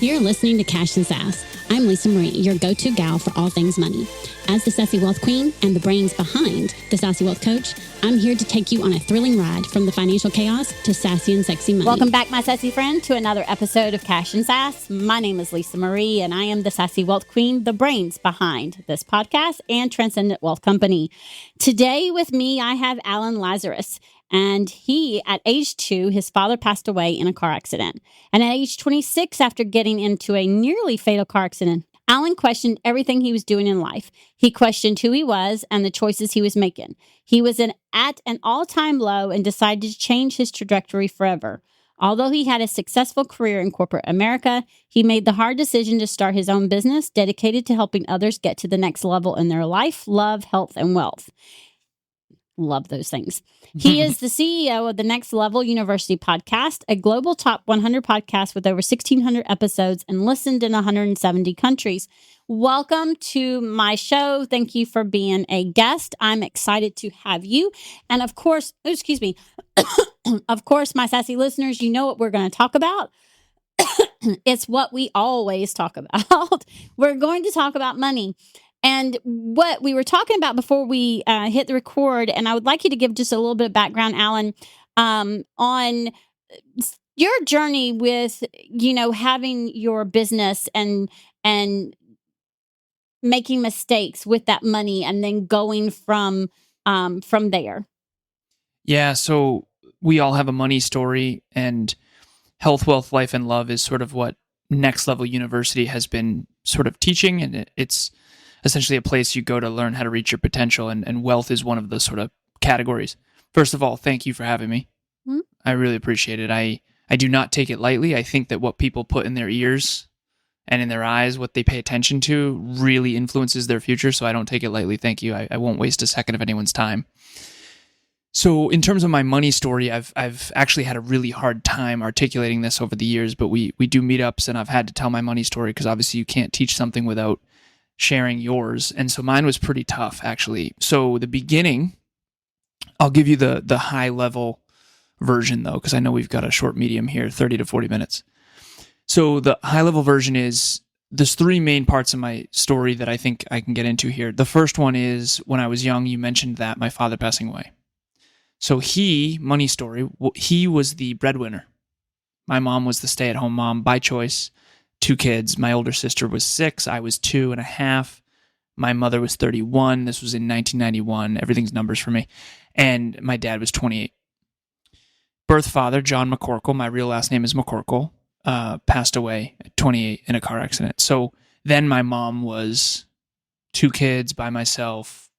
You're listening to Cash and Sass. I'm Lisa Marie, your go-to gal for all things money. As the Sassy Wealth Queen and the brains behind the Sassy Wealth Coach, I'm here to take you on a thrilling ride from the financial chaos to sassy and sexy money. Welcome back, my sassy friend, to another episode of Cash and Sass. My name is Lisa Marie, and I am the Sassy Wealth Queen, the brains behind this podcast and Transcendent Wealth Company. Today with me, I have Alan Lazaros. And he, at age 2, his father passed away in a car accident. And at age 26, after getting into a nearly fatal car accident, Alan questioned everything he was doing in life. He questioned who he was and the choices he was making. He was at an all-time low and decided to change his trajectory forever. Although he had a successful career in corporate America, he made the hard decision to start his own business dedicated to helping others get to the next level in their life, love, health, and wealth. Love those things. He is the CEO of the Next Level University podcast, a global top 100 podcast with over 1,600 episodes and listened in 170 countries. Welcome to my show. Thank you for being a guest. I'm excited to have you. And of course, of course, my sassy listeners, you know what we're going to talk about. It's what we always talk about. We're going to talk about money. And what we were talking about before we hit the record, and I would like you to give just a little bit of background, Alan, on your journey with, having your business and making mistakes with that money and then going from there. Yeah, so we all have a money story, and health, wealth, life, and love is sort of what Next Level University has been sort of teaching, and it's essentially a place you go to learn how to reach your potential, and wealth is one of those sort of categories. First of all, thank you for having me. Mm-hmm. I really appreciate it. I do not take it lightly. I think that what people put in their ears and in their eyes, what they pay attention to, really influences their future, so I don't take it lightly. Thank you. I won't waste a second of anyone's time. So in terms of my money story, I've actually had a really hard time articulating this over the years, but we do meetups, and I've had to tell my money story because obviously you can't teach something without sharing yours. And so mine was pretty tough, actually. So the beginning, I'll give you the high level version though, because I know we've got a short medium here, 30 to 40 minutes. So the high level version is, there's 3 main parts of my story that I think I can get into here. The first one is, when I was young, you mentioned that my father passing away. So money story, he was the breadwinner. My mom was the stay-at-home mom by choice. 2 kids. My older sister was 6. I was 2.5. My mother was 31. This was in 1991. Everything's numbers for me. And my dad was 28. Birth father, John McCorkle, my real last name is McCorkle, passed away at 28 in a car accident. So then my mom was 2 kids by myself.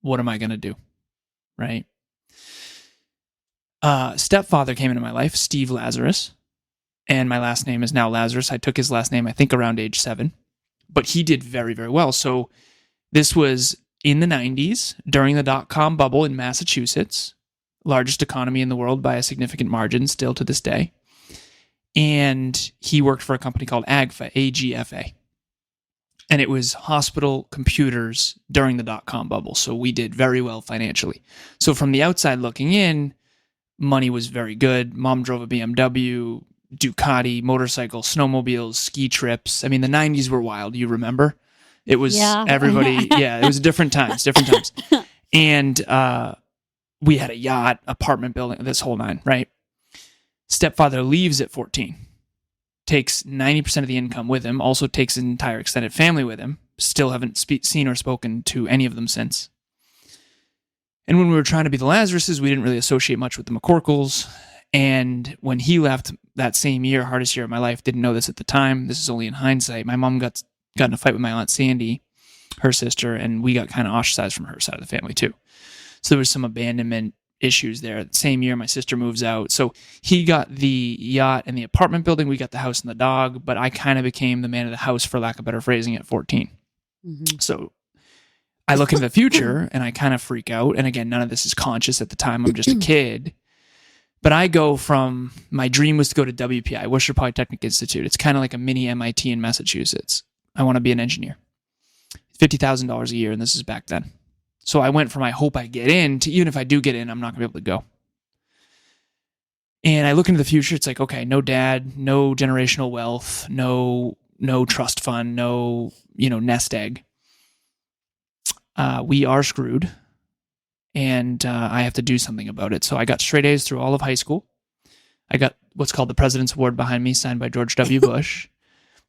What am I going to do? Right? Stepfather came into my life, Steve Lazaros. And my last name is now Lazarus. I took his last name, I think, around age 7. But he did very, very well. So this was in the 90s, during the dot-com bubble in Massachusetts, largest economy in the world by a significant margin, still to this day. And he worked for a company called AGFA, A-G-F-A. And it was hospital computers during the dot-com bubble. So we did very well financially. So from the outside looking in, money was very good. Mom drove a BMW, Ducati, motorcycles, snowmobiles, ski trips. I mean, the 90s were wild. You remember? It was everybody. Yeah, it was different times. And we had a yacht, apartment building, this whole nine, right? Stepfather leaves at 14, takes 90% of the income with him, also takes an entire extended family with him. Still haven't seen or spoken to any of them since. And when we were trying to be the Lazarus's, we didn't really associate much with the McCorkles. And when he left that same year, hardest year of my life, didn't know this at the time. This is only in hindsight. My mom got in a fight with my Aunt Sandy, her sister, and we got kind of ostracized from her side of the family too. So there was some abandonment issues there. The same year, my sister moves out. So he got the yacht and the apartment building. We got the house and the dog, but I kind of became the man of the house, for lack of better phrasing, at 14. Mm-hmm. So I look into the future and I kind of freak out. And again, none of this is conscious at the time. I'm just a kid. But I go from, my dream was to go to WPI, Worcester Polytechnic Institute. It's kind of like a mini MIT in Massachusetts. I want to be an engineer. $50,000 a year, and this is back then. So I went from, I hope I get in, to even if I do get in, I'm not going to be able to go. And I look into the future. It's like, okay, no dad, no generational wealth, no trust fund, no, nest egg. We are screwed, and I have to do something about it. So I got straight A's through all of high school. I got what's called the President's Award behind me, signed by George W. Bush.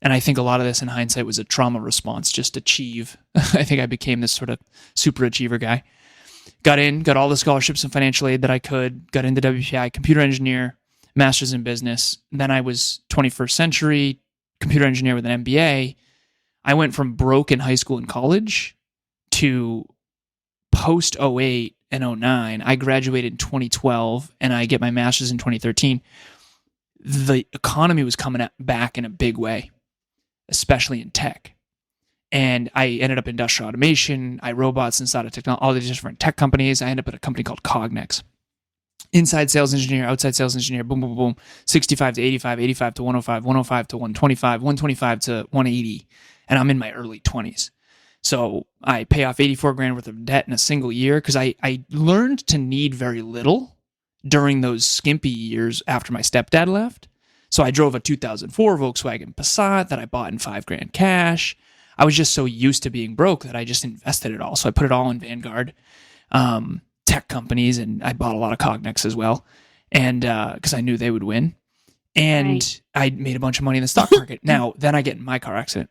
And I think a lot of this in hindsight was a trauma response, just achieve. I think I became this sort of super achiever guy. Got all the scholarships and financial aid that I could, got into WPI, computer engineer, master's in business. And then I was 21st century computer engineer with an MBA. I went from broke in high school and college to post 08 and 09. I graduated in 2012 and I get my master's in 2013. The economy was coming back in a big way, especially in tech. And I ended up in industrial automation, iRobots, inside of technology, all these different tech companies. I ended up at a company called Cognex. Inside sales engineer, outside sales engineer, boom, boom, boom, 65 to 85, 85 to 105, 105 to 125, 125 to 180. And I'm in my early 20s. So I pay off 84 grand worth of debt in a single year because I learned to need very little during those skimpy years after my stepdad left. So I drove a 2004 Volkswagen Passat that I bought in $5,000 cash. I was just so used to being broke that I just invested it all. So I put it all in Vanguard tech companies, and I bought a lot of Cognex as well, and because I knew they would win. And I made a bunch of money in the stock market. Now, then I get in my car accident.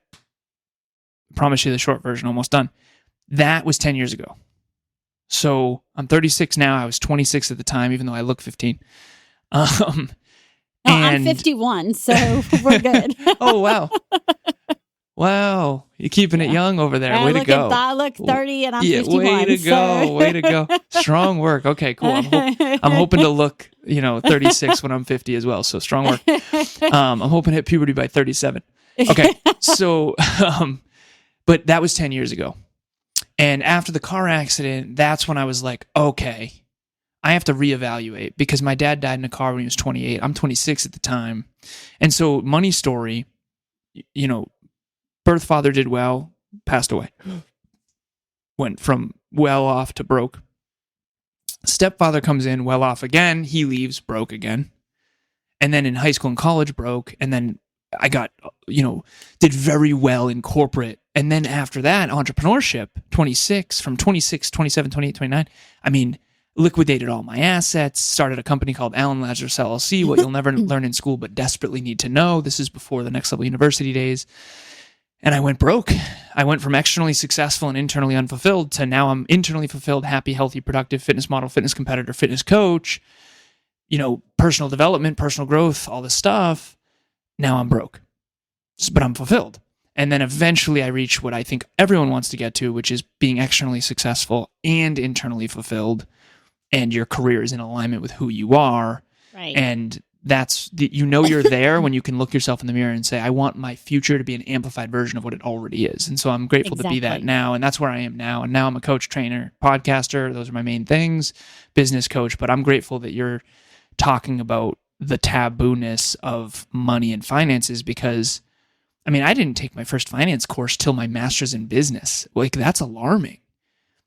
Promise you the short version, almost done. That was 10 years ago. So I'm 36 now. I was 26 at the time, even though I look 15. I'm 51, so we're good. Oh, wow. Wow. You're keeping it young over there. Way to go. I look 30 and I'm 51. Way to go. Way to go. Strong work. Okay, cool. I'm hoping to look, 36 when I'm 50 as well. So strong work. I'm hoping to hit puberty by 37. Okay. So, but that was 10 years ago. And after the car accident, that's when I was like, okay, I have to reevaluate because my dad died in a car when he was 28. I'm 26 at the time. And so money story, birth father did well, passed away. Went from well off to broke. Stepfather comes in, well off again. He leaves, broke again. And then in high school and college, broke. And then I got, did very well in corporate. And then after that, entrepreneurship, 26, from 26, 27, 28, 29. I mean, liquidated all my assets, started a company called Alan Lazaros LLC, what you'll never learn in school but desperately need to know. This is before the next level university days. And I went broke. I went from externally successful and internally unfulfilled to now I'm internally fulfilled, happy, healthy, productive, fitness model, fitness competitor, fitness coach, personal development, personal growth, all this stuff. Now I'm broke, but I'm fulfilled. And then eventually I reach what I think everyone wants to get to, which is being externally successful and internally fulfilled. And your career is in alignment with who you are. Right. And that's you're there when you can look yourself in the mirror and say, I want my future to be an amplified version of what it already is. And so I'm grateful to be that now. And that's where I am now. And now I'm a coach, trainer, podcaster. Those are my main things, business coach. But I'm grateful that you're talking about the taboo-ness of money and finances because, I didn't take my first finance course till my master's in business. Like, that's alarming.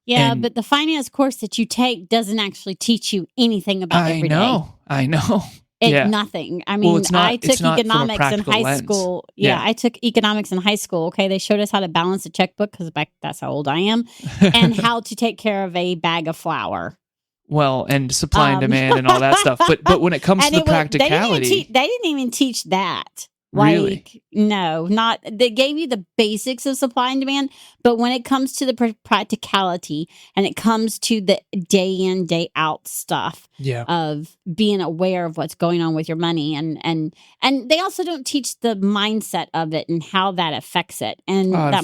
Yeah, but the finance course that you take doesn't actually teach you anything about every day. I know. Nothing. I took economics in high school. Yeah, I took economics in high school. Okay, they showed us how to balance a checkbook because that's how old I am, and how to take care of a bag of flour. Well, and supply and demand and all that stuff. But when it comes to the practicality, they didn't even teach that. Really? No, not. They gave you the basics of supply and demand, but when it comes to the practicality and it comes to the day in, day out stuff of being aware of what's going on with your money, and they also don't teach the mindset of it and how that affects it, and that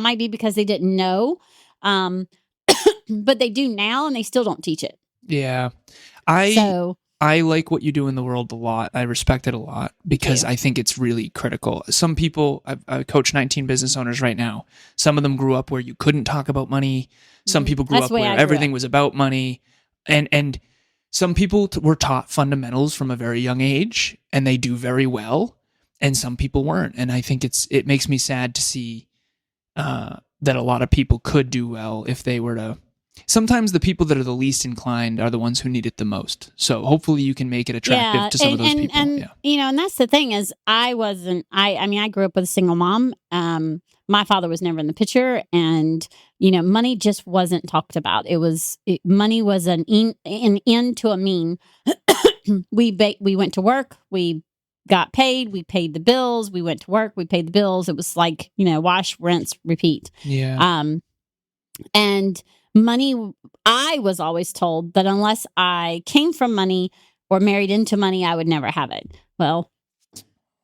might be because they didn't know, but they do now, and they still don't teach it. Yeah, I like what you do in the world a lot. I respect it a lot because I think it's really critical. Some people, I coach 19 business owners right now. Some of them grew up where you couldn't talk about money. Some people grew up where everything was about money. And some people were taught fundamentals from a very young age and they do very well. And some people weren't. And I think it makes me sad to see that a lot of people could do well if they were to sometimes the people that are the least inclined are the ones who need it the most. So hopefully you can make it attractive to some of those people. And and that's the thing is I mean, I grew up with a single mom. My father was never in the picture, and money just wasn't talked about. Money was an end to a mean. We went to work, we got paid, we paid the bills, we went to work, we paid the bills. It was like, wash, rinse, repeat. Yeah. And money, I was always told that unless I came from money or married into money, I would never have it. Well,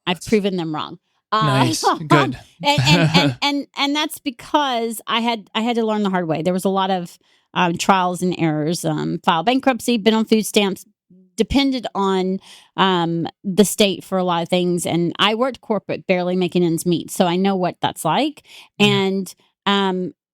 I've proven them wrong. Nice. Good. and that's because I had to learn the hard way. There was a lot of trials and errors. Filed bankruptcy, been on food stamps, depended on the state for a lot of things. And I worked corporate, barely making ends meet. So I know what that's like. And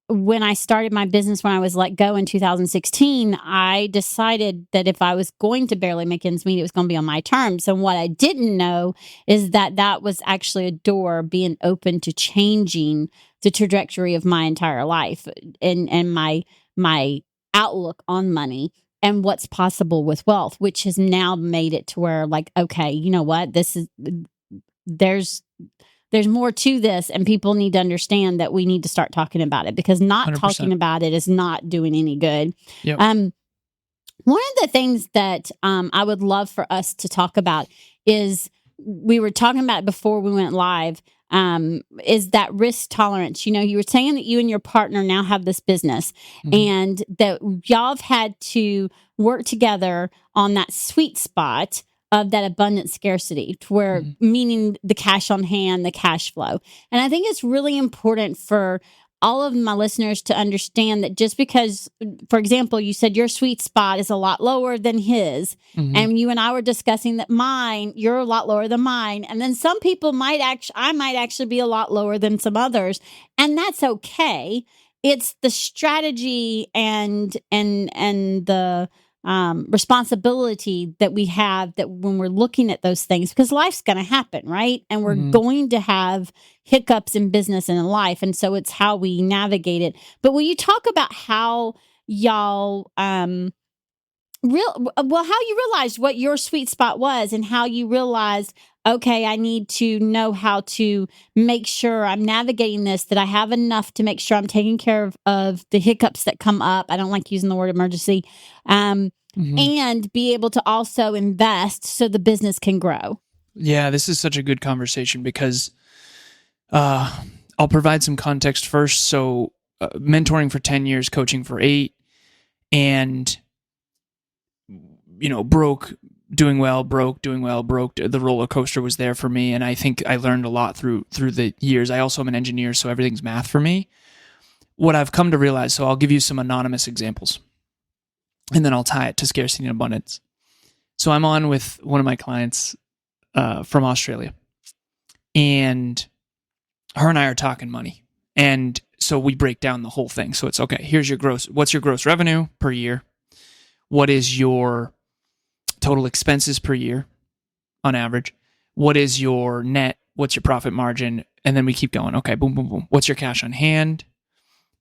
when I started my business, when I was let go in 2016, I decided that if I was going to barely make ends meet, it was going to be on my terms. And what I didn't know is that was actually a door being open to changing the trajectory of my entire life and my outlook on money and what's possible with wealth, which has now made it to where, like, okay, you know what? There's more to this, and people need to understand that we need to start talking about it, because not 100%. talking about it is not doing any good. Yep. One of the things that I would love for us to talk about is, we were talking about it before we went live, is that risk tolerance. You were saying that you and your partner now have this business, and that y'all have had to work together on that sweet spot of that abundant scarcity, to where, meaning the cash on hand, the cash flow. And I think it's really important for all of my listeners to understand that just because, for example, you said your sweet spot is a lot lower than his, and you and I were discussing that you're a lot lower than mine, and then some people I might actually be a lot lower than some others, and that's okay. It's the strategy and the responsibility that we have, that when we're looking at those things, because life's going to happen, right? And we're going to have hiccups in business and in life. And so it's how we navigate it. But will you talk about how y'all, how you realized what your sweet spot was, and how you realized, okay, I need to know how to make sure I'm navigating this, that I have enough to make sure I'm taking care of the hiccups that come up. I don't like using the word emergency. And be able to also invest so the business can grow. Yeah, this is such a good conversation, because I'll provide some context first. So mentoring for 10 years, coaching for 8, and broke, doing well, broke, doing well, broke. The roller coaster was there for me, and I think I learned a lot through the years. I also am an engineer, so everything's math for me. What I've come to realize, so I'll give you some anonymous examples, and then I'll tie it to scarcity and abundance. So I'm on with one of my clients from Australia, and her and I are talking money. And so we break down the whole thing. So it's, okay, what's your gross revenue per year? What is your total expenses per year on average? What is your net? What's your profit margin? And then we keep going. Okay, boom, boom, boom. What's your cash on hand?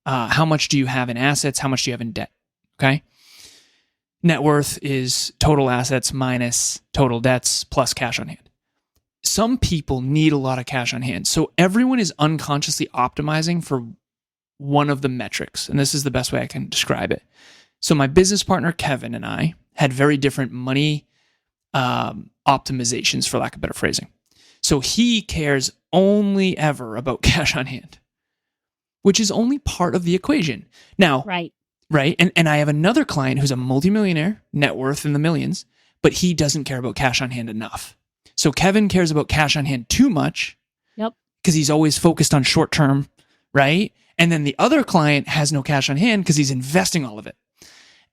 How much do you have in assets? How much do you have in debt? Okay. Net worth is total assets minus total debts plus cash on hand. Some people need a lot of cash on hand. So everyone is unconsciously optimizing for one of the metrics. And this is the best way I can describe it. So my business partner, Kevin, and I had very different money optimizations, for lack of better phrasing. So he cares only ever about cash on hand, which is only part of the equation. Now, right. And I have another client who's a multimillionaire, net worth in the millions, but he doesn't care about cash on hand enough. So Kevin cares about cash on hand too much. Yep. Because he's always focused on short term, right? And then the other client has no cash on hand because he's investing all of it.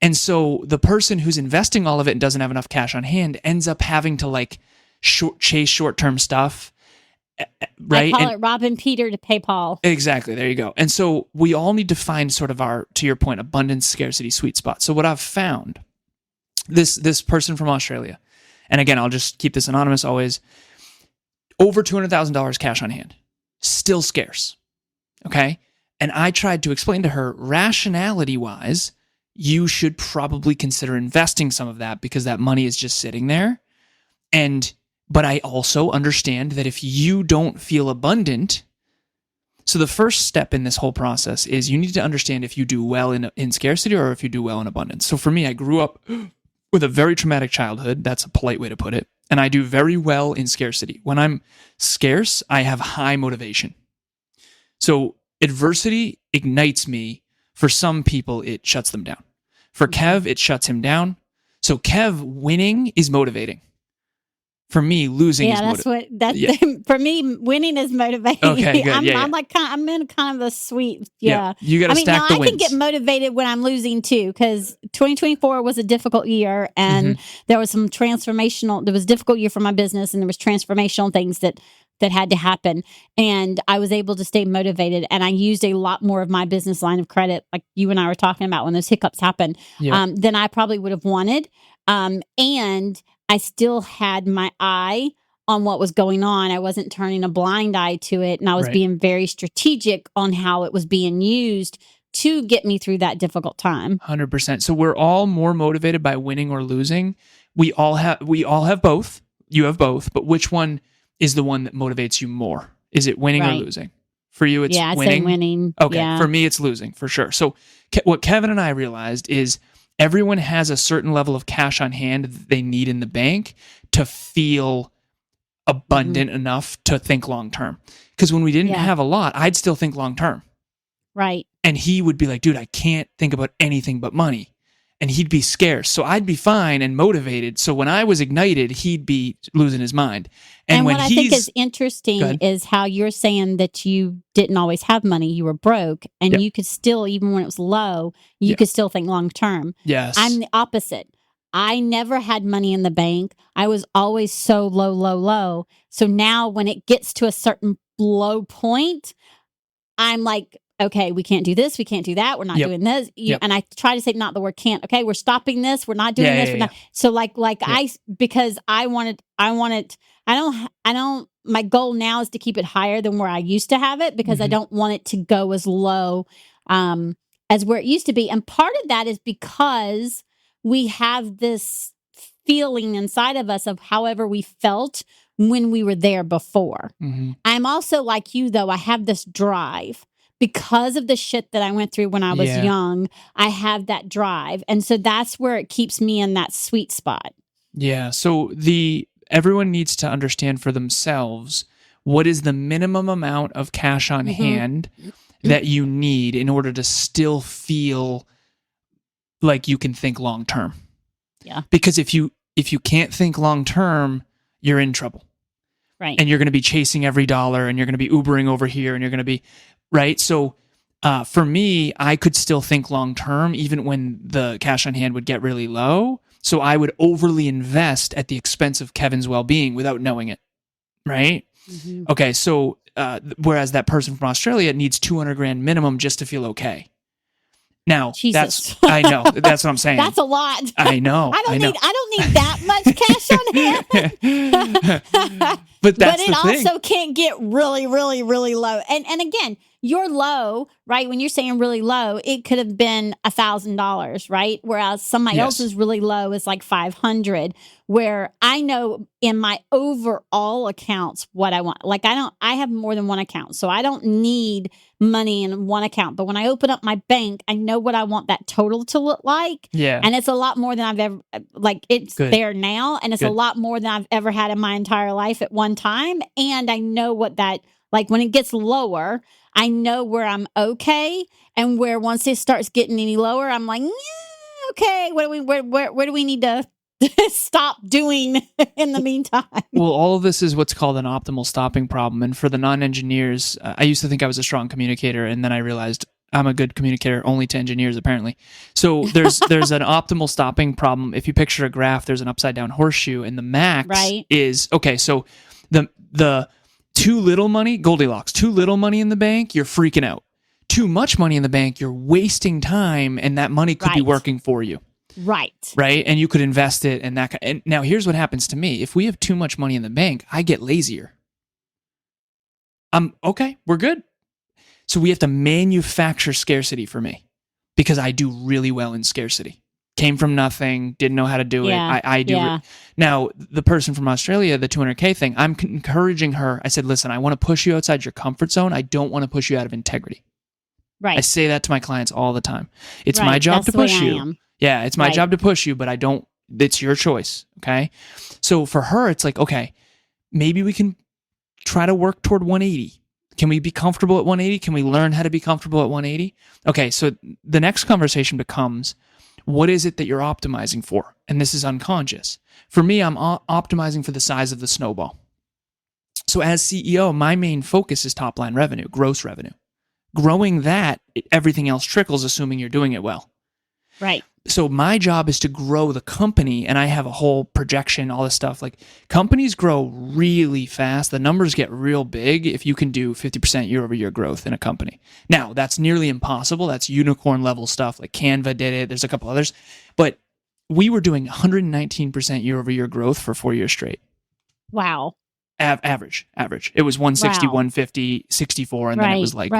And so the person who's investing all of it and doesn't have enough cash on hand ends up having to chase short-term stuff, right? I call it robbing Peter to pay Paul. Exactly. There you go. And so we all need to find sort of our, to your point, abundance, scarcity, sweet spot. So what I've found, this person from Australia, and again, I'll just keep this anonymous always, over $200,000 cash on hand, still scarce. Okay. And I tried to explain to her, rationality-wise, you should probably consider investing some of that because that money is just sitting there. But I also understand that if you don't feel abundant, so the first step in this whole process is you need to understand if you do well in scarcity or if you do well in abundance. So for me, I grew up with a very traumatic childhood. That's a polite way to put it. And I do very well in scarcity. When I'm scarce, I have high motivation. So adversity ignites me. For some people, it shuts them down. For Kev, it shuts him down. So Kev, winning is motivating. For me, losing is motivating. For me, winning is motivating. Okay, good. I'm in kind of a sweet, yeah. You got to stack the wins. I can get motivated when I'm losing too, because 2024 was a difficult year, and there was some there was a difficult year for my business, and there was transformational things that had to happen. And I was able to stay motivated, and I used a lot more of my business line of credit, like you and I were talking about when those hiccups happened, than I probably would have wanted. And I still had my eye on what was going on. I wasn't turning a blind eye to it. And I was being very strategic on how it was being used to get me through that difficult time. 100%. So we're all more motivated by winning or losing. We all have both. You have both. But which one is the one that motivates you more? Is it winning or losing? For you, it's I'd winning? say winning. Okay. Yeah. For me, it's losing, for sure. So what Kevin and I realized is everyone has a certain level of cash on hand that they need in the bank to feel abundant enough to think long term. Because when we didn't have a lot, I'd still think long term. Right. And he would be like, dude, I can't think about anything but money. And he'd be scarce. So I'd be fine and motivated. So when I was ignited, he'd be losing his mind. And what I think is interesting is how you're saying that you didn't always have money. You were broke, and you could still, even when it was low, you could still think long term. Yes. I'm the opposite. I never had money in the bank. I was always so low. So now when it gets to a certain low point, I'm like, okay, we can't do this. We can't do that. We're not doing this. And I try to say not the word can't. Okay, we're stopping this. We're not doing this. We're not. So because I don't, my goal now is to keep it higher than where I used to have it, because I don't want it to go as low as where it used to be. And part of that is because we have this feeling inside of us of however we felt when we were there before. I'm also like you, though. I have this drive. Because of the shit that I went through when I was young, I have that drive. And so that's where it keeps me in that sweet spot. Yeah. So everyone needs to understand for themselves what is the minimum amount of cash on hand that you need in order to still feel like you can think long term. Yeah. Because if you can't think long term, you're in trouble. Right. And you're going to be chasing every dollar, and you're going to be Ubering over here, and you're going to be right. So for me, I could still think long term even when the cash on hand would get really low. So I would overly invest at the expense of Kevin's well-being without knowing it. Right. Okay. So whereas that person from Australia needs 200 grand minimum just to feel okay. Now, Jesus. I know. That's what I'm saying. That's a lot. I know. I don't need that much cash on hand. But that's it also can't get really, really, really low. And again, you're low, right? When you're saying really low, it could have been $1,000, right? Whereas somebody else's really low is like 500. Where I know in my overall accounts what I want. Like I have more than one account, so I don't need money in one account. But when I open up my bank, I know what I want that total to look like. Yeah. And it's a lot more than I've ever, it's there now. And it's a lot more than I've ever had in my entire life at one time. And I know what that, like when it gets lower, I know where I'm okay. And where once it starts getting any lower, I'm like, yeah, okay, where do we need to stop doing in the meantime? Well, all of this is what's called an optimal stopping problem. And for the non-engineers, I used to think I was a strong communicator, and then I realized I'm a good communicator only to engineers, apparently. So there's an optimal stopping problem. If you picture a graph, there's an upside down horseshoe, and the max is, okay, so the too little money, Goldilocks, too little money in the bank, you're freaking out. Too much money in the bank, you're wasting time, and that money could be working for you. Right. And you could invest it and that. And now here's what happens to me. If we have too much money in the bank, I get lazier. Okay, we're good. So we have to manufacture scarcity for me. because I do really well in scarcity. Came from nothing, didn't know how to do it. I do it. Now, the person from Australia, the 200K thing, I'm encouraging her. I said, listen, I want to push you outside your comfort zone. I don't want to push you out of integrity. Right. I say that to my clients all the time. It's my job to push you. Yeah, it's my job to push you, but I don't, it's your choice. Okay. So for her, it's like, okay, maybe we can try to work toward 180. Can we be comfortable at 180? Can we learn how to be comfortable at 180? Okay. So the next conversation becomes, what is it that you're optimizing for? And this is unconscious. For me, I'm optimizing for the size of the snowball. So as CEO, my main focus is top line revenue, gross revenue. Growing that, everything else trickles, assuming you're doing it well. Right. So my job is to grow the company, and I have a whole projection, all this stuff. Like, companies grow really fast. The numbers get real big if you can do 50% year-over-year growth in a company. Now, that's nearly impossible. That's unicorn level stuff. Like Canva did it. There's a couple others. But we were doing 119% year-over-year growth for 4 years straight. Wow. Average. It was 160, 150, 64, and then it was like,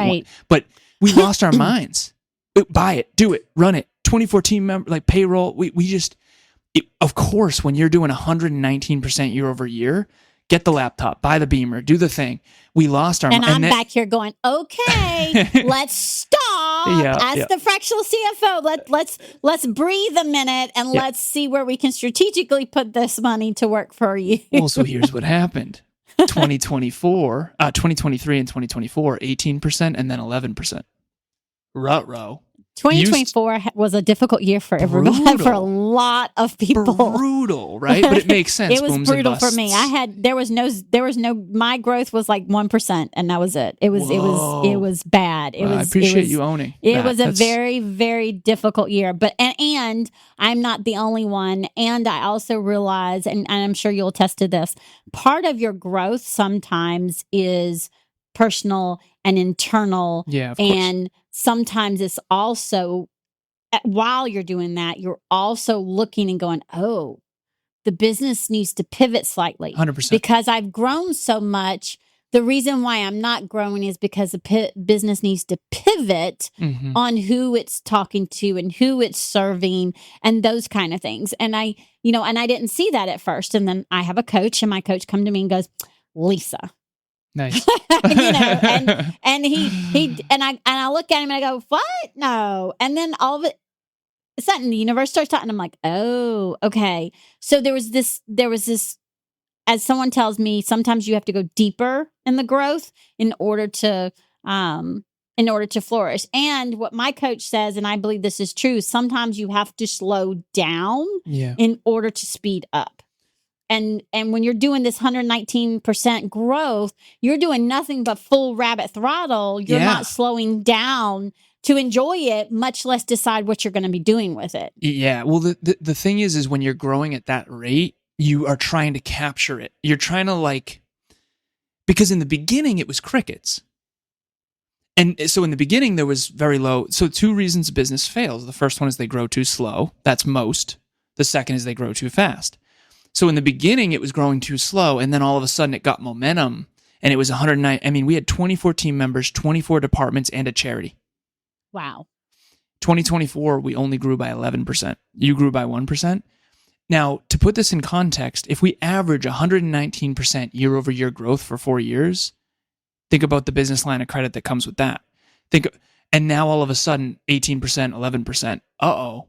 but we lost our minds. Buy it, do it, run it. 24 team member, like payroll. Of course, when you're doing 119% year over year, get the laptop, buy the Beamer, do the thing. We lost our mind. And I'm back here going, okay, let's stop. As the fractional CFO, let's breathe a minute and let's see where we can strategically put this money to work for you. Well, so here's what happened. 2023 and 2024, 18% and then 11%. Ruh-roh. 2024 was a difficle year for everyone, for a lot of people. Brutal, right? But it makes sense. It was brutal for me. There was no. My growth was like 1%, and that was it. It was bad. I appreciate you owning. It was a very, very difficult year. But and I'm not the only one. And I also realize, and I'm sure you'll attest to this, part of your growth sometimes is personal and internal. Yeah, of course. And sometimes it's also, while you're doing that, you're also looking and going, oh, the business needs to pivot slightly. 100%. Because I've grown so much. The reason why I'm not growing is because the business needs to pivot on who it's talking to and who it's serving and those kind of things. And I didn't see that at first. And then I have a coach, and my coach come to me and goes, Lisa. Nice. and I look at him and I go, what? No. And then all of it, suddenly the universe starts talking. I'm like, oh, okay. So there was this, as someone tells me, sometimes you have to go deeper in the growth in order to flourish. And what my coach says, and I believe this is true, sometimes you have to slow down in order to speed up. And when you're doing this 119% growth, you're doing nothing but full rabbit throttle. You're not slowing down to enjoy it, much less decide what you're going to be doing with it. Yeah. Well, the thing is when you're growing at that rate, you are trying to capture it. You're trying to because in the beginning it was crickets. And so in the beginning there was very low. So 2 reasons a business fails. The first one is they grow too slow. That's most. The second is they grow too fast. So in the beginning, it was growing too slow, and then all of a sudden it got momentum, and it was 109. I mean, we had 24 team members, 24 departments, and a charity. Wow. 2024, we only grew by 11%. You grew by 1%. Now, to put this in context, if we average 119% year-over-year growth for 4 years, think about the business line of credit that comes with that. And now all of a sudden, 18%, 11%. Uh-oh.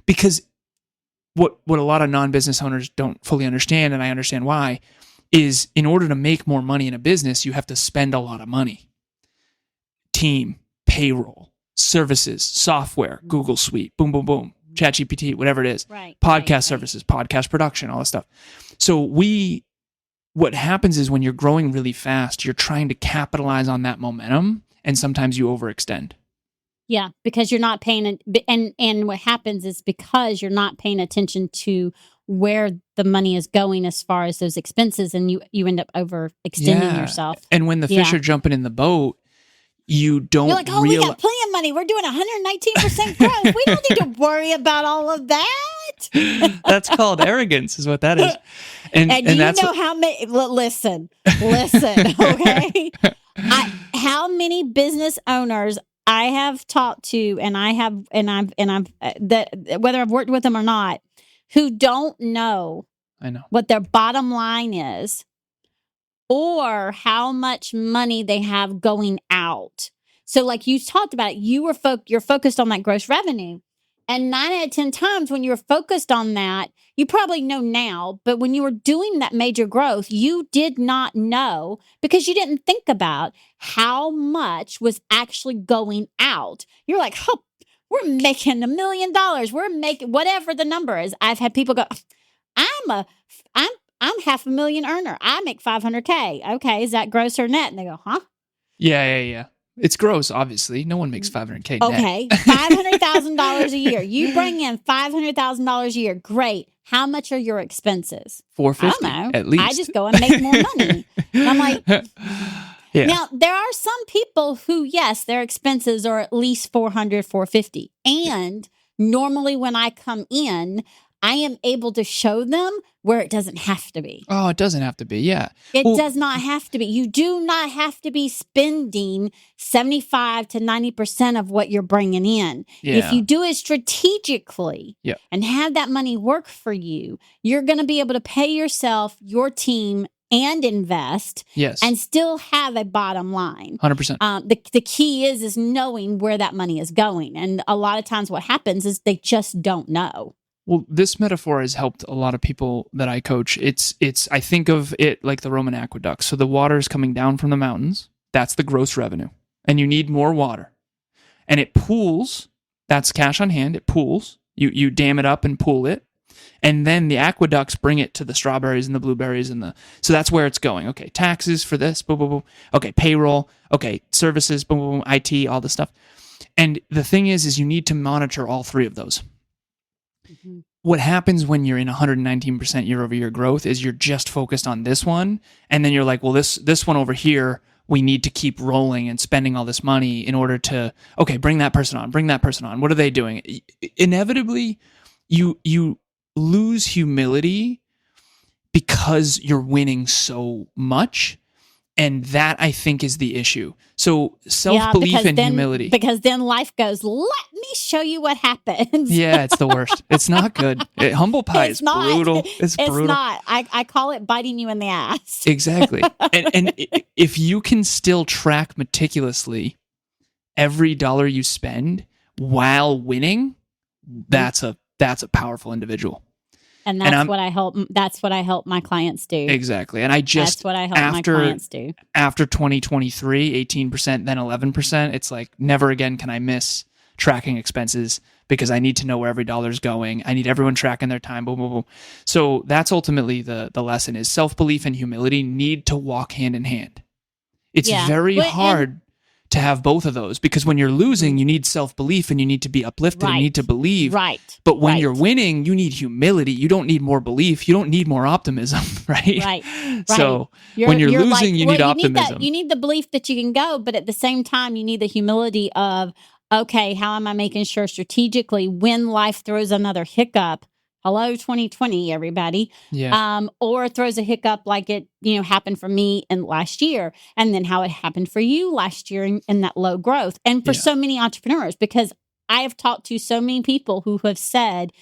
Because what a lot of non-business owners don't fully understand, and I understand why, is in order to make more money in a business, you have to spend a lot of money. Team, payroll, services, software, Google Suite, boom, boom, boom, ChatGPT, whatever it is, podcast services, podcast production, all this stuff. So what happens is when you're growing really fast, you're trying to capitalize on that momentum, and sometimes you overextend. Yeah, because you're not paying, and what happens is because you're not paying attention to where the money is going as far as those expenses, and you end up overextending yourself. And when the fish are jumping in the boat, you don't. You're like, oh, we got plenty of money. We're doing 119% growth. We don't need to worry about all of that. That's called arrogance, is what that is. And you that's know how many? Listen, okay. How many business owners I have talked to, and I've that whether I've worked with them or not, who don't know I know. what their bottom line is or how much money they have going out. So like you talked about it, you're focused on that gross revenue. And 9 out of 10 times when you're focused on that, you probably know now, but when you were doing that major growth, you did not know because you didn't think about how much was actually going out. You're like, oh, we're making $1 million. We're making whatever the number is. I've had people go, I'm $500,000 earner. I make $500K. Okay, is that gross or net? And they go, huh? Yeah. It's gross, obviously. No one makes $500K net. Okay, $500,000 a year. You bring in $500,000 a year. Great. How much are your expenses? $450 I don't know. at least. I just go and make more money. And I'm like, yeah. Now, there are some people who, yes, their expenses are at least $400, $450. And normally when I come in, I am able to show them where it doesn't have to be. Oh, it doesn't have to be. Yeah. It does not have to be. You do not have to be spending 75 to 90% of what you're bringing in. Yeah. If you do it strategically and have that money work for you, you're going to be able to pay yourself, your team, and invest and still have a bottom line. 100%. The key is knowing where that money is going. And a lot of times what happens is they just don't know. Well, this metaphor has helped a lot of people that I coach. It's I think of it like the Roman aqueduct. So the water is coming down from the mountains. That's the gross revenue. And you need more water. And it pools. That's cash on hand. It pools. You dam it up and pool it. And then the aqueducts bring it to the strawberries and the blueberries so that's where it's going. Okay, taxes for this, boom, boom, boom. Okay, payroll. Okay, services, boom, boom, boom, IT, all this stuff. And the thing is you need to monitor all three of those. Mm-hmm. What happens when you're in 119% year over year growth is you're just focused on this one. And then you're like, well, this one over here, we need to keep rolling and spending all this money in order to, okay, bring that person on. What are they doing? Inevitably, you lose humility because you're winning so much. And that, I think, is the issue. So self-belief and humility. Because then life goes, let me show you what happens. Yeah, it's the worst. It's not good. Humble pie is brutal. It's brutal. It's not. I call it biting you in the ass. Exactly. And if you can still track meticulously every dollar you spend while winning, that's a powerful individual. And that's what I help my clients do. Exactly. And that's what I help my clients do. After 2023, 18%, then 11%, it's like never again can I miss tracking expenses because I need to know where every dollar's going. I need everyone tracking their time, boom, boom, boom. So that's ultimately the lesson is self-belief and humility need to walk hand in hand. It's very hard to have both of those because when you're losing, you need self-belief and you need to be uplifted and you need to believe. Right. But when you're winning, you need humility. You don't need more belief. You don't need more optimism, right? Right. So when you're losing, you need optimism. You need the belief that you can go, but at the same time, you need the humility of, okay, how am I making sure strategically when life throws another hiccup? Hello, 2020, everybody. Yeah. Or throws a hiccup like it, happened for me in last year, and then how it happened for you last year in that low growth, and for so many entrepreneurs. Because I have talked to so many people who have said,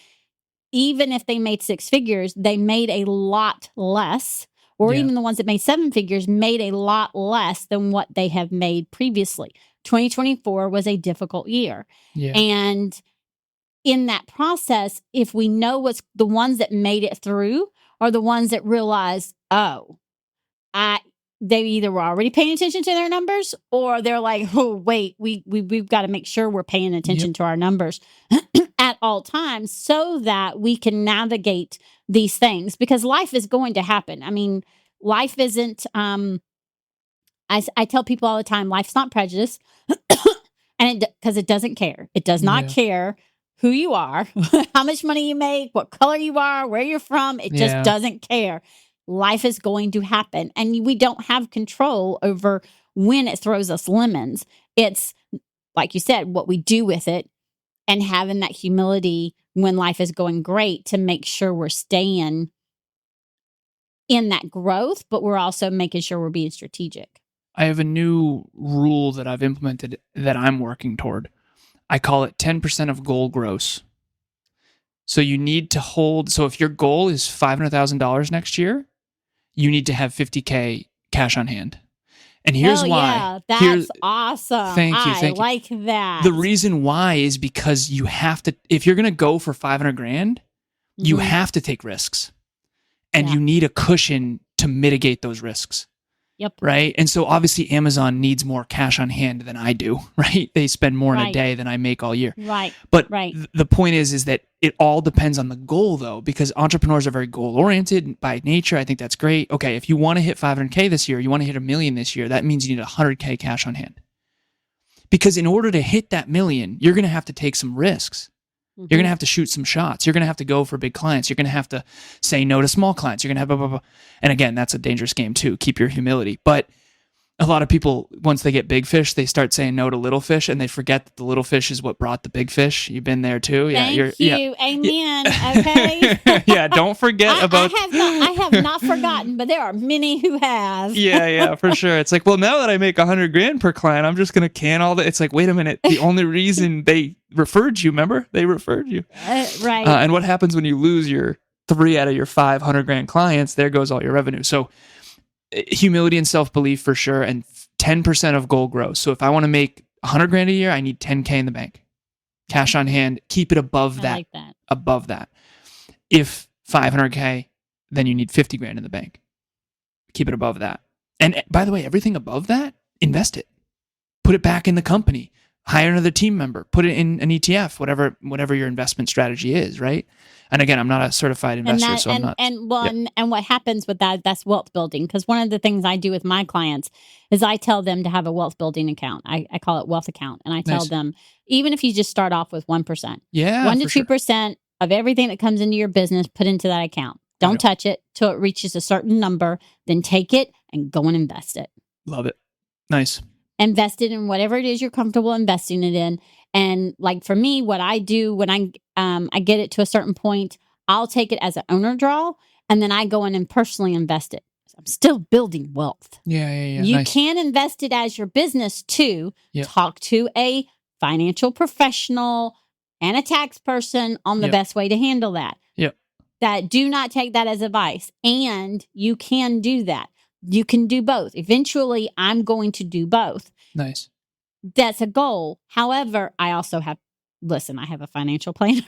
even if they made 6 figures, they made a lot less, or even the ones that made 7 figures made a lot less than what they have made previously. 2024 was a difficult year, and in that process, if we know what's the ones that made it through are the ones that realized, they either were already paying attention to their numbers or they're like, oh, wait, we've got to make sure we're paying attention to our numbers at all times so that we can navigate these things because life is going to happen. I mean, life isn't, I tell people all the time, life's not prejudice and because it doesn't care. It does not care who you are, how much money you make, what color you are, where you're from. It just doesn't care. Life is going to happen. And we don't have control over when it throws us lemons. It's, like you said, what we do with it and having that humility when life is going great to make sure we're staying in that growth, but we're also making sure we're being strategic. I have a new rule that I've implemented that I'm working toward. I call it 10% of goal gross. So you need to hold. So if your goal is $500,000 next year, you need to have $50K cash on hand. And here's why. Yeah, that's awesome. Thank you. I like that. The reason why is because you have to, if you're going to go for 500 grand, you have to take risks, and you need a cushion to mitigate those risks. Yep. Right. And so obviously Amazon needs more cash on hand than I do, right? They spend more in a day than I make all year. Right. But the point is that it all depends on the goal, though, because entrepreneurs are very goal oriented by nature. I think that's great. Okay. If you want to hit 500K this year, you want to hit $1 million this year, that means you need 100K cash on hand. Because in order to hit that $1 million, you're going to have to take some risks. You're going to have to shoot some shots. You're going to have to go for big clients. You're going to have to say no to small clients. You're going to have blah, blah, blah. And again, that's a dangerous game too. Keep your humility. But a lot of people, once they get big fish, they start saying no to little fish, and they forget that the little fish is what brought the big fish. You've been there too. Thank you. Amen. Okay. Yeah. Don't forget about. I have not forgotten, but there are many who have. Yeah, for sure. It's like, well, now that I make 100 grand per client, I'm just going to can all that. It's like, wait a minute. The only reason they referred you, remember? They referred you. Right. And what happens when you lose your 3 out of your 500 grand clients? There goes all your revenue. So humility and self-belief for sure, and 10% of goal growth. So if I want to make 100 grand a year, I need 10K in the bank. Cash on hand, keep it above that. I like that. Above that. If 500K, then you need 50 grand in the bank. Keep it above that. And by the way, everything above that, invest it. Put it back in the company. Hire another team member. Put it in an ETF, whatever your investment strategy is, right? And again, I'm not a certified investor, so I'm not. And what happens with that, that's wealth building. Because one of the things I do with my clients is I tell them to have a wealth building account. I call it wealth account. And I tell them, even if you just start off with 1%, 1 to 2% of everything that comes into your business, put into that account. Don't touch it till it reaches a certain number. Then take it and go and invest it. Love it. Nice. Invest it in whatever it is you're comfortable investing it in. And like for me, what I do when I get it to a certain point, I'll take it as an owner draw, and then I go in and personally invest it. I'm still building wealth. Yeah. You can invest it as your business too. Yep. Talk to a financial professional and a tax person on the best way to handle that. Yep. That do not take that as advice. And you can do that. You can do both. Eventually, I'm going to do both. Nice. That's a goal. However, I also have, I have a financial planner.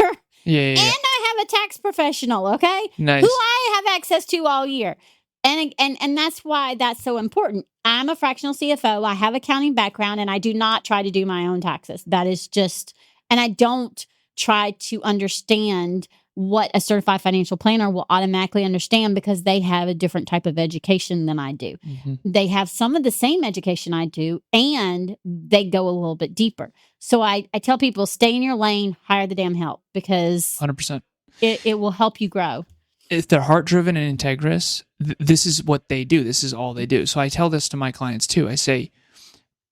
Yeah. And I have a tax professional, okay? Nice. Who I have access to all year. And that's why that's so important. I'm a fractional CFO. I have accounting background, and I do not try to do my own taxes. That is just, and I don't try to understand what a certified financial planner will automatically understand because they have a different type of education than I do. Mm-hmm. They have some of the same education I do, and they go a little bit deeper. So I tell people, stay in your lane, hire the damn help, because 100%. It will help you grow. If they're heart-driven and integrous, this is what they do. This is all they do. So I tell this to my clients too. I say,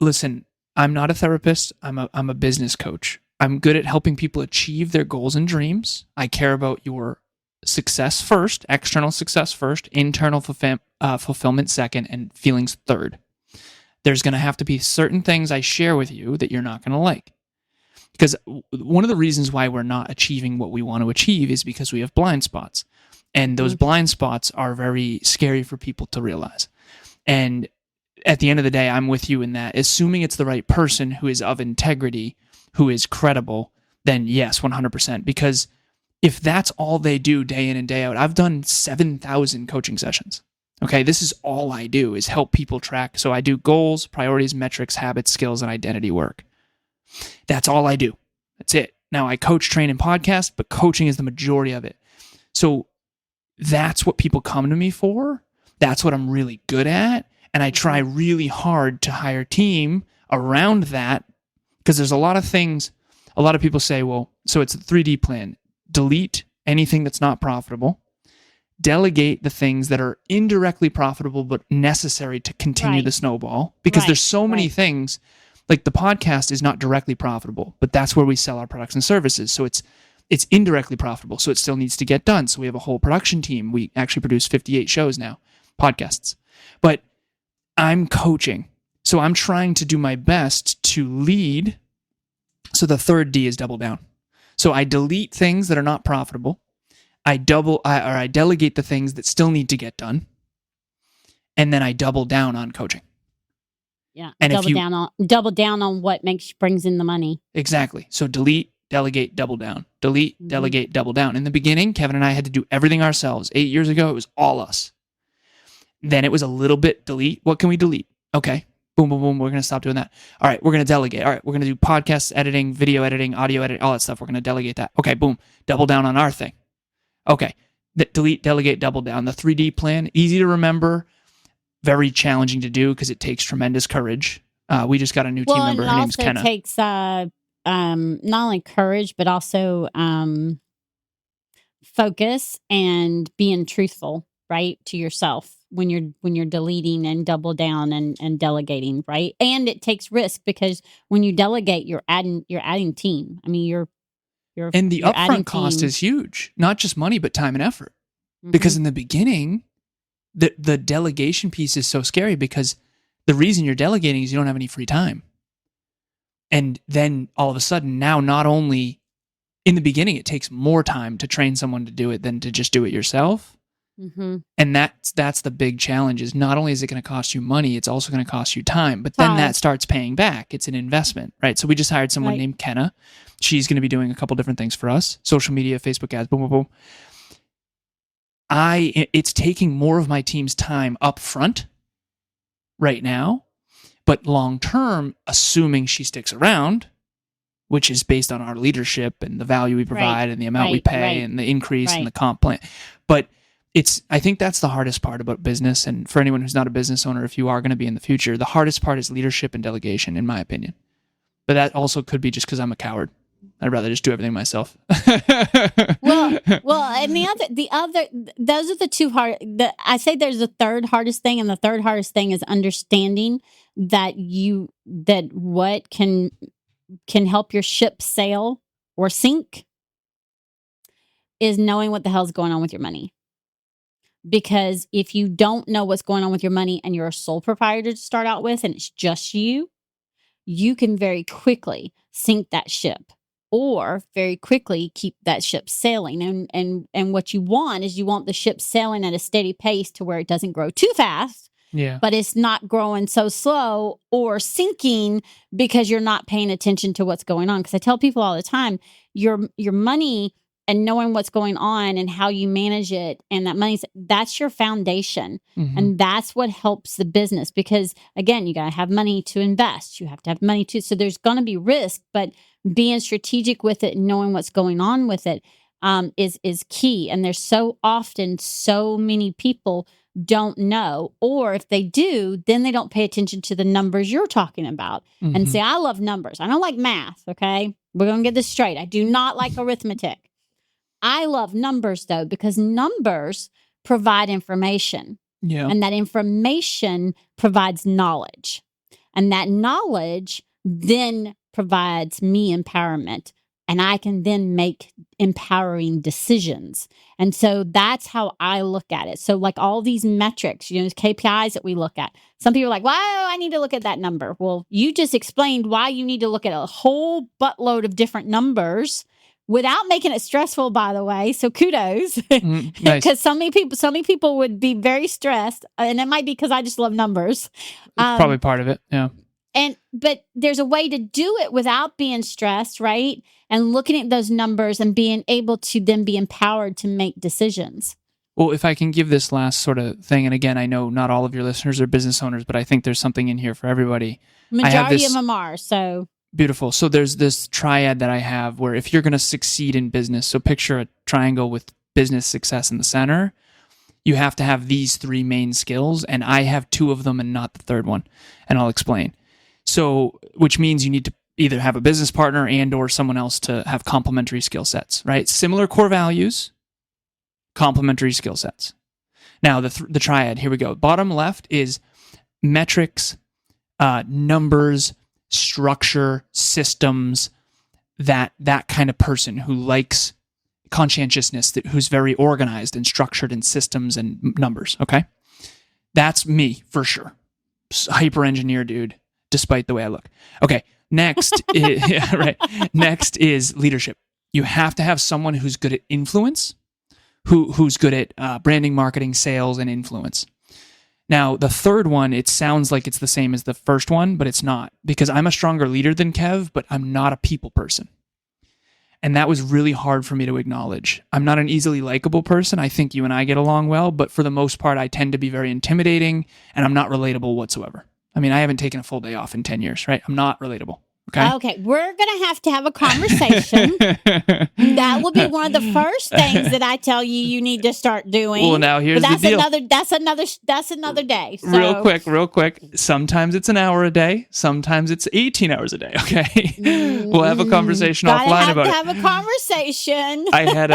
listen, I'm not a therapist. I'm a business coach. I'm good at helping people achieve their goals and dreams. I care about your success first, external success first, internal fulfillment second, and feelings third. There's going to have to be certain things I share with you that you're not going to like. Because one of the reasons why we're not achieving what we want to achieve is because we have blind spots. And those blind spots are very scary for people to realize. And at the end of the day, I'm with you in that. Assuming it's the right person who is of integrity, who is credible, then yes, 100%. Because if that's all they do day in and day out, I've done 7,000 coaching sessions. Okay, this is all I do is help people track. So I do goals, priorities, metrics, habits, skills, and identity work. That's all I do. That's it. Now I coach, train, and podcast, but coaching is the majority of it. So that's what people come to me for. That's what I'm really good at. And I try really hard to hire a team around that, because there's a lot of things, a lot of people say, well, so it's a 3D plan. Delete anything that's not profitable. Delegate the things that are indirectly profitable but necessary to continue the snowball. Because there's so many things, like the podcast is not directly profitable, but that's where we sell our products and services. So it's indirectly profitable, so it still needs to get done. So we have a whole production team. We actually produce 58 shows now, podcasts. But I'm coaching. So I'm trying to do my best to lead. So the third D is double down. So I delete things that are not profitable. I delegate the things that still need to get done. And then I double down on coaching. Yeah. And double down on what brings in the money. Exactly. So delete, delegate, double down. Delete, delegate, double down. In the beginning, Kevin and I had to do everything ourselves. 8 years ago, it was all us. Then it was a little bit delete. What can we delete? Okay. Boom, boom, boom. We're going to stop doing that. All right. We're going to delegate. All right. We're going to do podcast editing, video editing, audio editing, all that stuff. We're going to delegate that. Okay. Boom. Double down on our thing. Okay. Delete, delegate, double down. The 3D plan, easy to remember, very challenging to do because it takes tremendous courage. We just got a new team member. Her name's Kenna. It takes not only courage, but also focus and being truthful, right, to yourself when you're deleting and double down and delegating, right? And it takes risk because when you delegate, you're adding team. I mean, you're and the upfront cost is huge, not just money, but time and effort. Mm-hmm. Because in the beginning, the delegation piece is so scary because the reason you're delegating is you don't have any free time. And then all of a sudden, now not only in the beginning, it takes more time to train someone to do it than to just do it yourself. Mm-hmm. And that's the big challenge is not only is it going to cost you money, it's also going to cost you time. But then that starts paying back. It's an investment, right? So we just hired someone named Kenna. She's going to be doing a couple different things for us. Social media, Facebook ads, boom, boom, boom. It's taking more of my team's time up front right now. But long term, assuming she sticks around, which is based on our leadership and the value we provide and the amount we pay and the increase and the comp plan. But I think that's the hardest part about business. And for anyone who's not a business owner, if you are going to be in the future, the hardest part is leadership and delegation, in my opinion. But that also could be just because I'm a coward. I'd rather just do everything myself. well, and the other, those are the two hard. I say there's a third hardest thing, and the third hardest thing is understanding that what can help your ship sail or sink is knowing what the hell's going on with your money. Because if you don't know what's going on with your money and you're a sole proprietor to start out with, and it's just you can very quickly sink that ship. Or very quickly keep that ship sailing. And what you want is the ship sailing at a steady pace to where it doesn't grow too fast, but it's not growing so slow or sinking because you're not paying attention to what's going on. Because I tell people all the time, your money and knowing what's going on and how you manage it and that's your foundation. Mm-hmm. And that's what helps the business. Because again, you got to have money to invest. You have to have money so there's going to be risk, but being strategic with it and knowing what's going on with it is key. And there's so many people don't know, or if they do, then they don't pay attention to the numbers you're talking about. Mm-hmm. And say, I love numbers. I don't like math. Okay. We're going to get this straight. I do not like arithmetic. I love numbers though, because numbers provide information. Yeah. And that information provides knowledge. And that knowledge then provides me empowerment, and I can then make empowering decisions. And so that's how I look at it. So like all these metrics, KPIs that we look at, some people are like, wow, I need to look at that number. Well, you just explained why you need to look at a whole buttload of different numbers without making it stressful, by the way. So kudos. Because nice. so many people would be very stressed, and it might be because I just love numbers. Probably part of it. Yeah. But there's a way to do it without being stressed, right? And looking at those numbers and being able to then be empowered to make decisions. Well, if I can give this last sort of thing, and again, I know not all of your listeners are business owners, but I think there's something in here for everybody. Majority of them are, so. Beautiful. So there's this triad that I have where if you're going to succeed in business, so picture a triangle with business success in the center, you have to have these three main skills, and I have two of them and not the third one, and I'll explain. So, which means you need to either have a business partner and or someone else to have complementary skill sets, right? Similar core values, complementary skill sets. Now, the triad, here we go. Bottom left is metrics, numbers, structure, systems, that kind of person who likes conscientiousness, who's very organized and structured in systems and numbers, okay? That's me, for sure. hyper engineer dude, despite the way I look. Okay, next, yeah, right. Next is leadership. You have to have someone who's good at influence, who's good at branding, marketing, sales, and influence. Now, the third one, it sounds like it's the same as the first one, but it's not, because I'm a stronger leader than Kev, but I'm not a people person. And that was really hard for me to acknowledge. I'm not an easily likable person. I think you and I get along well, but for the most part, I tend to be very intimidating, and I'm not relatable whatsoever. I mean, I haven't taken a full day off in 10 years, right? I'm not relatable. Okay, we're going to have a conversation. That will be one of the first things that I tell you need to start doing. Well, now here's the deal. That's another day. So. Real quick. Sometimes it's an hour a day. Sometimes it's 18 hours a day. Okay, we'll have a conversation offline about it. Have a conversation. I had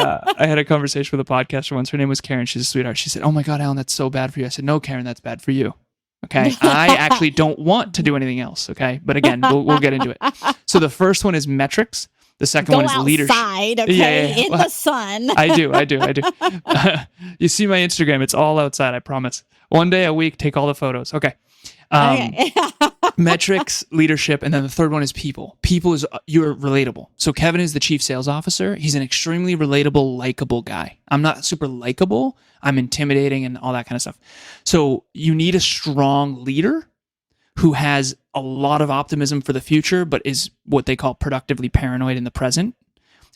a conversation with a podcaster once. Her name was Karen. She's a sweetheart. She said, "Oh my God, Alan, that's so bad for you." I said, "No, Karen, that's bad for you." Okay, I actually don't want to do anything else. Okay, but again, we'll get into it. So the first one is metrics. The second one is leadership. Outside, okay, in the sun. I do. You see my Instagram; it's all outside. I promise. One day a week, take all the photos. Okay. Metrics, leadership, and then the third one is people. People is you're relatable. So Kevin is the chief sales officer. He's an extremely relatable, likable guy. I'm not super likable. I'm intimidating and all that kind of stuff. So you need a strong leader who has a lot of optimism for the future, but is what they call productively paranoid in the present,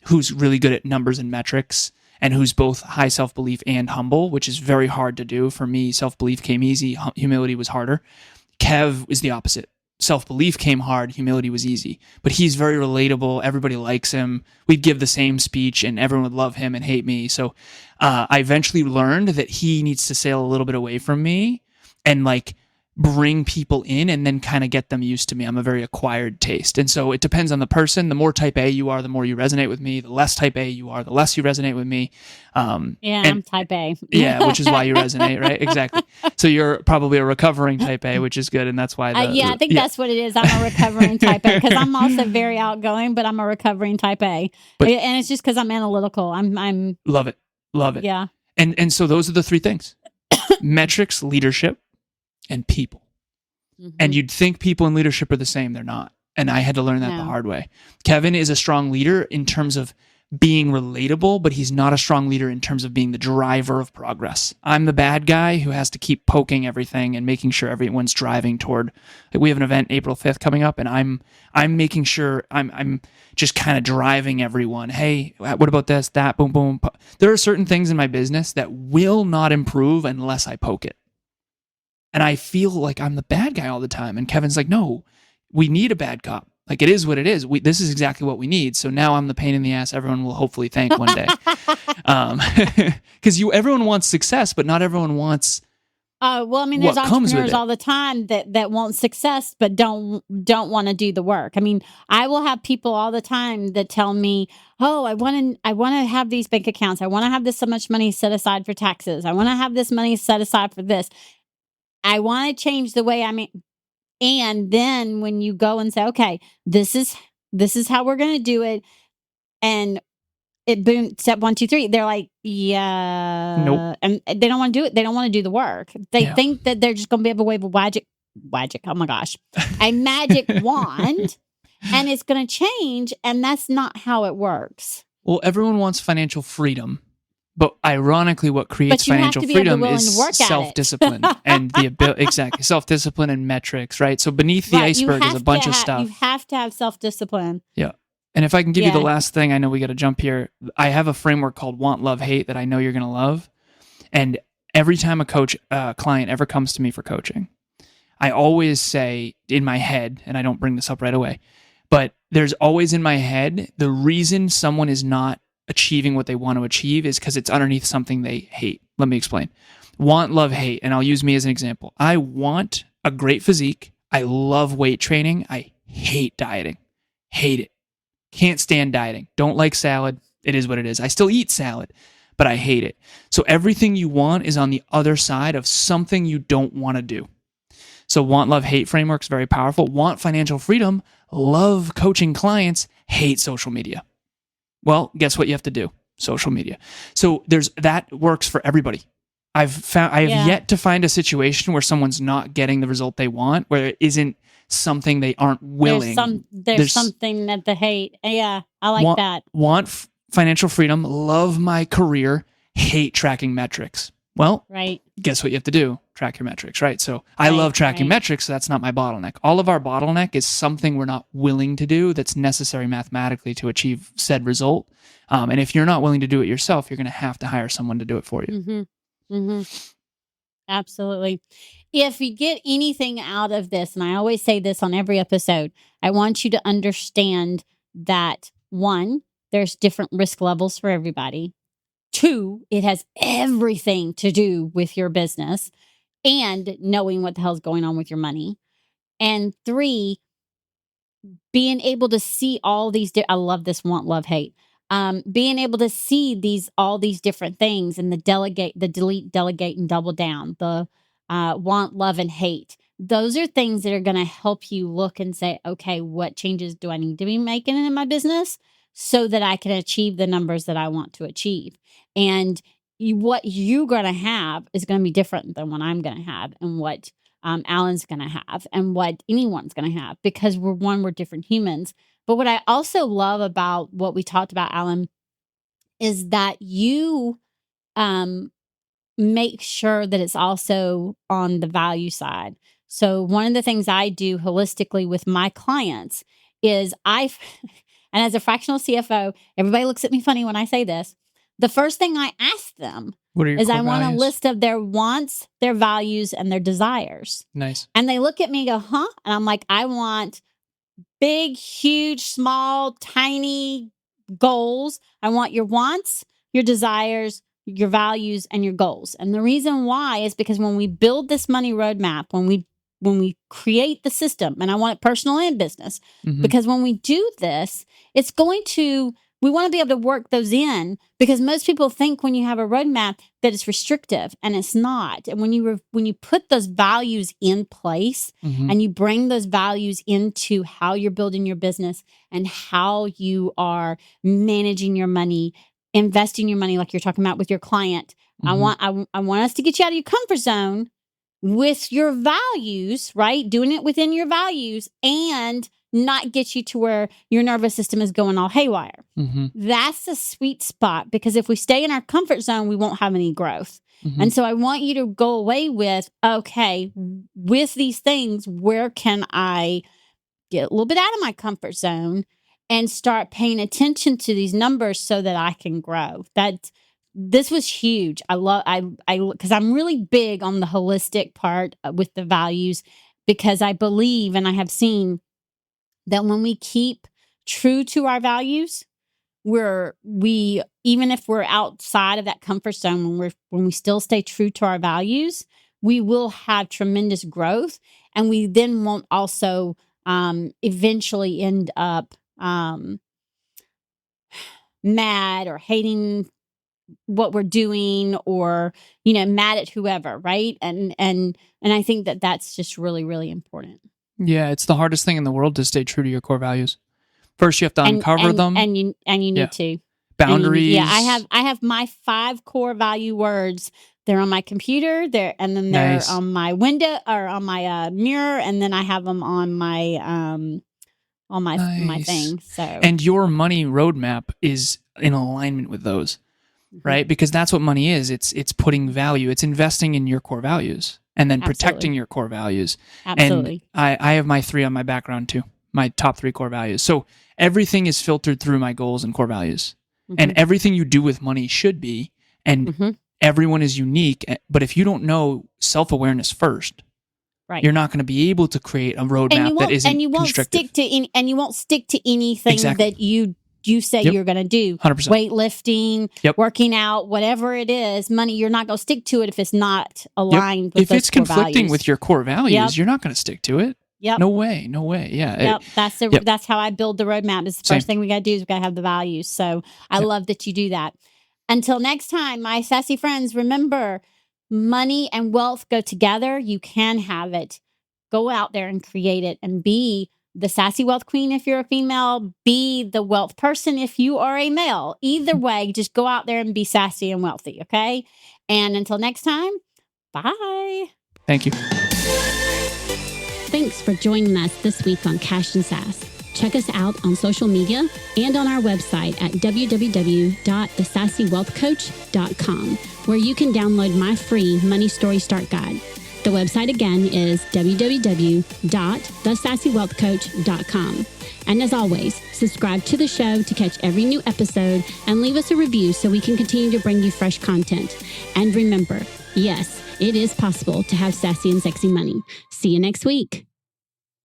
who's really good at numbers and metrics, and who's both high self-belief and humble, which is very hard to do. For me, self-belief came easy. Humility was harder. Kev is the opposite. Self-belief came hard. Humility was easy. But he's very relatable. Everybody likes him. We'd give the same speech and everyone would love him and hate me. So I eventually learned that he needs to sail a little bit away from me and like bring people in and then kind of get them used to me. I'm a very acquired taste. And so it depends on the person. The more type A you are, the more you resonate with me. The less type A you are, the less you resonate with me. I'm type A. Yeah, which is why you resonate, right? Exactly. So you're probably a recovering type A, which is good. And that's why. I think that's what it is. I'm a recovering type A because I'm also very outgoing, but I'm a recovering type A. And it's just because I'm analytical. I'm Love it. Yeah. And so those are the three things. Metrics, leadership, and people. Mm-hmm. And you'd think people and leadership are the same. They're not. And I had to learn that the hard way. Kevin is a strong leader in terms of being relatable, but he's not a strong leader in terms of being the driver of progress. I'm the bad guy who has to keep poking everything and making sure everyone's driving toward. Like we have an event April 5th coming up, and I'm making sure I'm just kind of driving everyone. Hey, what about this, that, boom, boom. There are certain things in my business that will not improve unless I poke it. And I feel like I'm the bad guy all the time. And Kevin's like, no, we need a bad cop. Like, it is what it is. This is exactly what we need. So now I'm the pain in the ass everyone will hopefully thank one day. Because everyone wants success, but not everyone wants there's entrepreneurs all the time that want success, but don't want to do the work. I mean, I will have people all the time that tell me, oh, I want to have these bank accounts. I want to have so much money set aside for taxes. I want to have this money set aside for this. I want to change the way and then when you go and say, okay, this is how we're going to do it. And it boom, step 1, 2, 3. They're like, yeah. Nope. And they don't want to do it. They don't want to do the work. They think that they're just going to be able to wave a magic. Oh my gosh. A magic wand and it's going to change. And that's not how it works. Well, everyone wants financial freedom. But ironically, what creates financial freedom is self-discipline and the ability, exactly, self-discipline and metrics, right? So beneath the iceberg is a bunch of stuff. You have to have self-discipline. Yeah. And if I can give you the last thing, I know we got to jump here. I have a framework called Want, Love, Hate that I know you're going to love. And every time a client ever comes to me for coaching, I always say in my head, and I don't bring this up right away, but there's always in my head, the reason someone is not achieving what they want to achieve is because it's underneath something they hate. Let me explain. Want, love, hate. And I'll use me as an example. I want a great physique. I love weight training. I hate dieting. Hate it. Can't stand dieting. Don't like salad. It is what it is. I still eat salad, but I hate it. So everything you want is on the other side of something you don't want to do. So want, love, hate framework is very powerful. Want financial freedom. Love coaching clients. Hate social media. Well, guess what you have to do? Social media. So that works for everybody. I have yet to find a situation where someone's not getting the result they want, where it isn't something they aren't willing. There's something that they hate. Yeah, I like that. Want financial freedom, love my career, hate tracking metrics. Well, right. Guess what you have to do? Track your metrics, right? So I love tracking metrics, so that's not my bottleneck. All of our bottleneck is something we're not willing to do that's necessary mathematically to achieve said result. And if you're not willing to do it yourself, you're going to have to hire someone to do it for you. Mm-hmm. Mm-hmm. Absolutely. If you get anything out of this, and I always say this on every episode, I want you to understand that 1, there's different risk levels for everybody. 2, it has everything to do with your business and knowing what the hell's going on with your money. And 3, being able to see all these, I love this want, love, hate. Being able to see all these different things and the delete, delegate, and double down, the want, love, and hate. Those are things that are going to help you look and say, okay, what changes do I need to be making in my business so that I can achieve the numbers that I want to achieve? And what you're going to have is going to be different than what I'm going to have and what Alan's going to have and what anyone's going to have, because we're different humans. But what I also love about what we talked about, Alan, is that you make sure that it's also on the value side. So one of the things I do holistically with my clients is and as a fractional CFO, everybody looks at me funny when I say this. The first thing I ask them is I want a list of their wants, their values, and their desires. Nice. And they look at me and go, huh? And I'm like, I want big, huge, small, tiny goals. I want your wants, your desires, your values, and your goals. And the reason why is because when we build this money roadmap, when we create the system, and I want it personal and business, because when we do this, we want to be able to work those in, because most people think when you have a roadmap that it's restrictive, and it's not. And when you put those values in place and you bring those values into how you're building your business and how you are managing your money, investing your money, like you're talking about with your client, I want us to get you out of your comfort zone with your values, right? Doing it within your values and not get you to where your nervous system is going all haywire. That's the sweet spot, because if we stay in our comfort zone, we won't have any growth. And so I want you to go away with, okay, with these things, where can I get a little bit out of my comfort zone and start paying attention to these numbers so that I can grow? This was huge. Because I'm really big on the holistic part with the values, because I believe, and I have seen that when we keep true to our values, even if we're outside of that comfort zone, when we still stay true to our values, we will have tremendous growth, and we then won't also eventually end up mad or hating what we're doing, or mad at whoever, right? And I think that that's just really, really important. Yeah, it's the hardest thing in the world to stay true to your core values. First, you have to uncover them, and you need to boundaries. I have my 5 core value words. They're on my computer. They're on my window or on my mirror, and then I have them on my my thing. So, and your money roadmap is in alignment with those, right? Because that's what money is. It's putting value. It's investing in your core values. And then protecting your core values. Absolutely. And I have my 3 on my background too, my top 3 core values. So everything is filtered through my goals and core values. And everything you do with money should be. And everyone is unique. But if you don't know self-awareness first, right, you're not going to be able to create a roadmap that isn't and you won't constrictive. You won't stick to anything that you say you're going to do. 100%. Weightlifting, working out, whatever it is, money, you're not going to stick to it if it's not aligned with if it's conflicting values. with your core values, you're not going to stick to it. No way. Yeah. That's how I build the roadmap. Is the first thing we got to do is we got to have the values. So I love that you do that. Until next time, my sassy friends, remember, money and wealth go together. You can have it. Go out there and create it and be the sassy wealth queen if you're a female, be the wealth person if you are a male. Either way, just go out there and be sassy and wealthy, okay? And until next time, bye. Thank you. Thanks for joining us this week on Cash and Sass. Check us out on social media and on our website at www.thesassywealthcoach.com, where you can download my free Money Story Start Guide. The website again is www.thesassywealthcoach.com. And as always, subscribe to the show to catch every new episode and leave us a review so we can continue to bring you fresh content. And remember, yes, it is possible to have sassy and sexy money. See you next week.